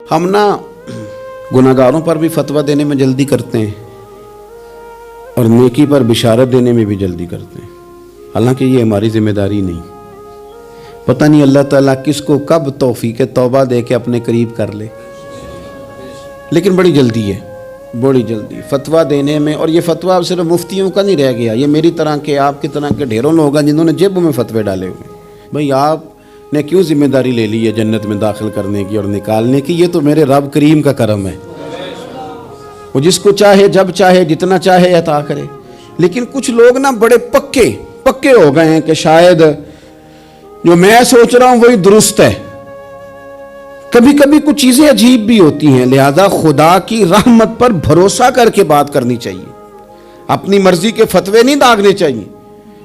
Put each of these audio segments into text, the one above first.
ہم نا گناہگاروں پر بھی فتویٰ دینے میں جلدی کرتے ہیں اور نیکی پر بشارت دینے میں بھی جلدی کرتے ہیں، حالانکہ یہ ہماری ذمہ داری نہیں۔ پتہ نہیں اللہ تعالیٰ کس کو کب توفیق توبہ دے کے اپنے قریب کر لے، لیکن بڑی جلدی ہے، بڑی جلدی فتویٰ دینے میں۔ اور یہ فتویٰ اب صرف مفتیوں کا نہیں رہ گیا، یہ میری طرح کے آپ کی طرح کے ڈھیروں لوگ ہیں جنہوں نے جیبوں میں فتوے ڈالے ہوئے۔ بھئی آپ نے کیوں ذمہ داری لے لی ہے جنت میں داخل کرنے کی اور نکالنے کی؟ یہ تو میرے رب کریم کا کرم ہے، وہ جس کو چاہے جب چاہے جتنا چاہے عطا کرے۔ لیکن کچھ لوگ نا بڑے پکے ہو گئے ہیں کہ شاید جو میں سوچ رہا ہوں وہی درست ہے۔ کبھی کبھی کچھ چیزیں عجیب بھی ہوتی ہیں، لہذا خدا کی رحمت پر بھروسہ کر کے بات کرنی چاہیے، اپنی مرضی کے فتوے نہیں داغنے چاہیے۔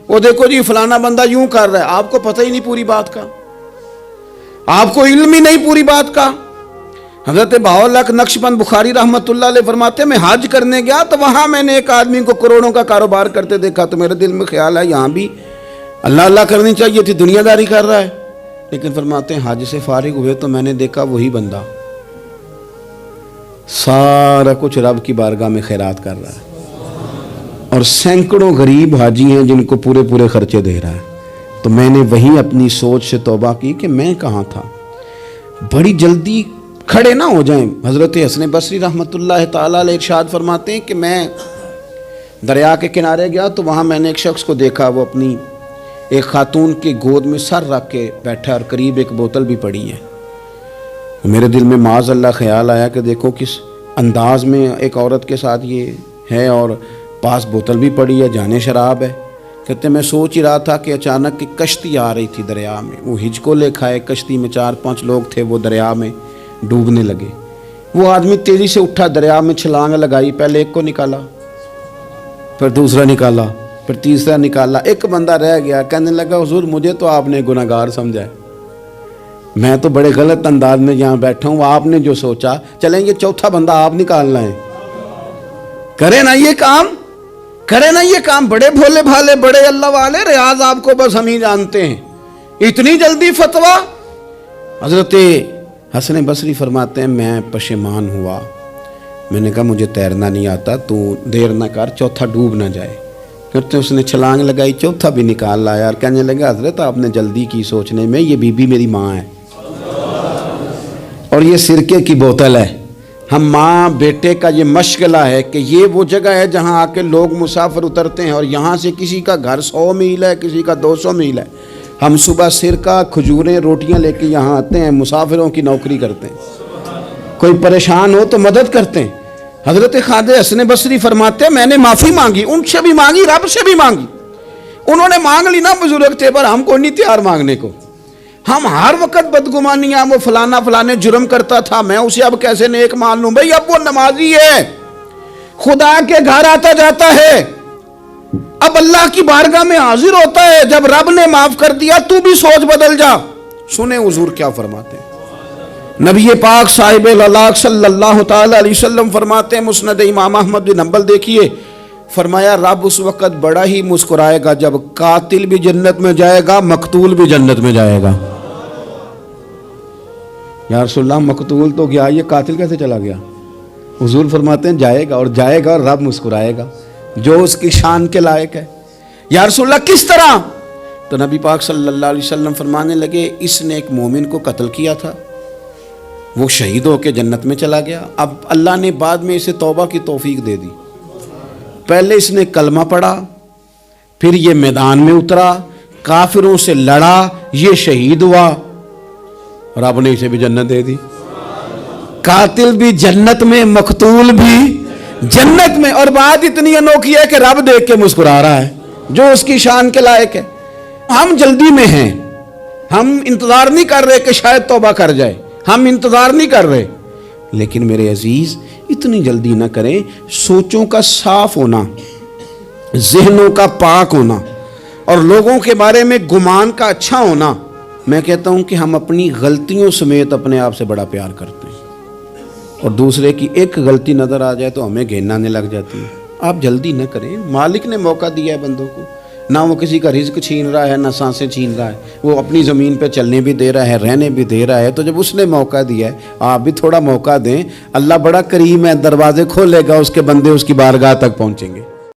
وہ دیکھو جی فلانا بندہ یوں کر رہا ہے، آپ کو پتہ ہی نہیں پوری بات کا، آپ کو علم ہی نہیں پوری بات کا۔ حضرت بہاءاللہ نقشبند بخاری رحمۃ اللہ علیہ فرماتے ہیں میں حج کرنے گیا تو وہاں میں نے ایک آدمی کو کروڑوں کا کاروبار کرتے دیکھا، تو میرے دل میں خیال ہے یہاں بھی اللہ اللہ کرنی چاہیے تھی، دنیا داری کر رہا ہے۔ لیکن فرماتے ہیں حج سے فارغ ہوئے تو میں نے دیکھا وہی بندہ سارا کچھ رب کی بارگاہ میں خیرات کر رہا ہے، اور سینکڑوں غریب حاجی ہیں جن کو پورے خرچے دے رہا ہے۔ تو میں نے وہیں اپنی سوچ سے توبہ کی کہ میں کہاں تھا۔ بڑی جلدی کھڑے نہ ہو جائیں۔ حضرت حسن بصری رحمۃ اللہ تعالیٰ علیہ ارشاد فرماتے ہیں کہ میں دریا کے کنارے گیا تو وہاں میں نے ایک شخص کو دیکھا، وہ اپنی ایک خاتون کی گود میں سر رکھ کے بیٹھا اور قریب ایک بوتل بھی پڑی ہے۔ میرے دل میں معاذ اللہ خیال آیا کہ دیکھو کس انداز میں ایک عورت کے ساتھ یہ ہے، اور پاس بوتل بھی پڑی ہے، جانے شراب ہے۔ کہتے میں سوچ ہی رہا تھا کہ اچانک ایک کشتی آ رہی تھی دریا میں، وہ ہج کو لے کھائے، کشتی میں 4-5 لوگ تھے، وہ دریا میں ڈوبنے لگے۔ وہ آدمی تیزی سے اٹھا، دریا میں چھلانگ لگائی، پہلے ایک کو نکالا، پھر دوسرا نکالا، پھر تیسرا نکالا، ایک بندہ رہ گیا۔ کہنے لگا حضور مجھے تو آپ نے گناہگار سمجھا ہے، میں تو بڑے غلط انداز میں یہاں بیٹھا ہوں، آپ نے جو سوچا چلیں گے چوتھا بندہ آپ نکالنا ہے، کرے نا یہ کام، کرے نا یہ کام۔ بڑے بھولے بھالے بڑے اللہ والے، ریاض آپ کو بس ہم ہی جانتے ہیں، اتنی جلدی فتویٰ۔ حضرت حسن بصری فرماتے ہیں میں پشیمان ہوا، میں نے کہا مجھے تیرنا نہیں آتا، تو دیر نہ کر چوتھا ڈوب نہ جائے۔ کرتے اس نے چھلانگ لگائی، چوتھا بھی نکال لایا، اور کہنے لگا حضرت آپ نے جلدی کی سوچنے میں، یہ بی بی میری ماں ہے اور یہ سرکے کی بوتل ہے۔ ہم ماں بیٹے کا یہ مشغلہ ہے کہ یہ وہ جگہ ہے جہاں آ کے لوگ مسافر اترتے ہیں، اور یہاں سے کسی کا گھر 100 میل ہے، کسی کا 200 میل ہے۔ ہم صبح سرکہ کھجوریں روٹیاں لے کے یہاں آتے ہیں، مسافروں کی نوکری کرتے ہیں، کوئی پریشان ہو تو مدد کرتے ہیں۔ حضرت خواجہ حسن بصری فرماتے ہیں میں نے معافی مانگی، ان سے بھی مانگی، رب سے بھی مانگی۔ انہوں نے مانگ لی نا بزرگ تھے، پر ہم کو نہیں تیار مانگنے کو۔ ہم ہر وقت بدگمانیاں، وہ فلانے جرم کرتا تھا، میں اسے اب کیسے نیک مان لوں؟ بھئی اب وہ نمازی ہے، خدا کے گھر آتا جاتا ہے، اب اللہ کی بارگاہ میں حاضر ہوتا ہے، جب رب نے معاف کر دیا تو بھی سوچ بدل جا۔ سنیں حضور کیا فرماتے ہیں۔ نبی پاک صاحب العلاق صلی اللہ تعالی علیہ وسلم فرماتے ہیں، مسند امام احمد بن حنبل دیکھیے، فرمایا رب اس وقت بڑا ہی مسکرائے گا جب قاتل بھی جنت میں جائے گا، مقتول بھی جنت میں جائے گا۔ یا رسول اللہ مقتول تو گیا، یہ قاتل کیسے چلا گیا؟ حضور فرماتے ہیں جائے گا، اور جائے گا اور رب مسکرائے گا، جو اس کی شان کے لائق ہے۔ یا رسول اللہ کس طرح؟ تو نبی پاک صلی اللہ علیہ وسلم فرمانے لگے اس نے ایک مومن کو قتل کیا تھا، وہ شہید ہو کے جنت میں چلا گیا، اب اللہ نے بعد میں اسے توبہ کی توفیق دے دی۔ پہلے اس نے کلمہ پڑھا، پھر یہ میدان میں اترا، کافروں سے لڑا، یہ شہید ہوا، رب نے اسے بھی جنت دے دی۔ قاتل بھی جنت میں، مقتول بھی جنت میں، اور بات اتنی انوکھی ہے کہ رب دیکھ کے مسکرا رہا ہے، جو اس کی شان کے لائق ہے۔ ہم جلدی میں ہیں، ہم انتظار نہیں کر رہے کہ شاید توبہ کر جائے، ہم انتظار نہیں کر رہے۔ لیکن میرے عزیز اتنی جلدی نہ کریں، سوچوں کا صاف ہونا، ذہنوں کا پاک ہونا، اور لوگوں کے بارے میں گمان کا اچھا ہونا، میں کہتا ہوں کہ ہم اپنی غلطیوں سمیت اپنے آپ سے بڑا پیار کرتے ہیں، اور دوسرے کی ایک غلطی نظر آ جائے تو ہمیں گھن آنے لگ جاتی ہے۔ آپ جلدی نہ کریں، مالک نے موقع دیا ہے بندوں کو، نہ وہ کسی کا رزق چھین رہا ہے، نہ سانسیں چھین رہا ہے، وہ اپنی زمین پہ چلنے بھی دے رہا ہے، رہنے بھی دے رہا ہے۔ تو جب اس نے موقع دیا ہے، آپ بھی تھوڑا موقع دیں، اللہ بڑا کریم ہے، دروازے کھولے گا، اس کے بندے اس کی بارگاہ تک پہنچیں گے۔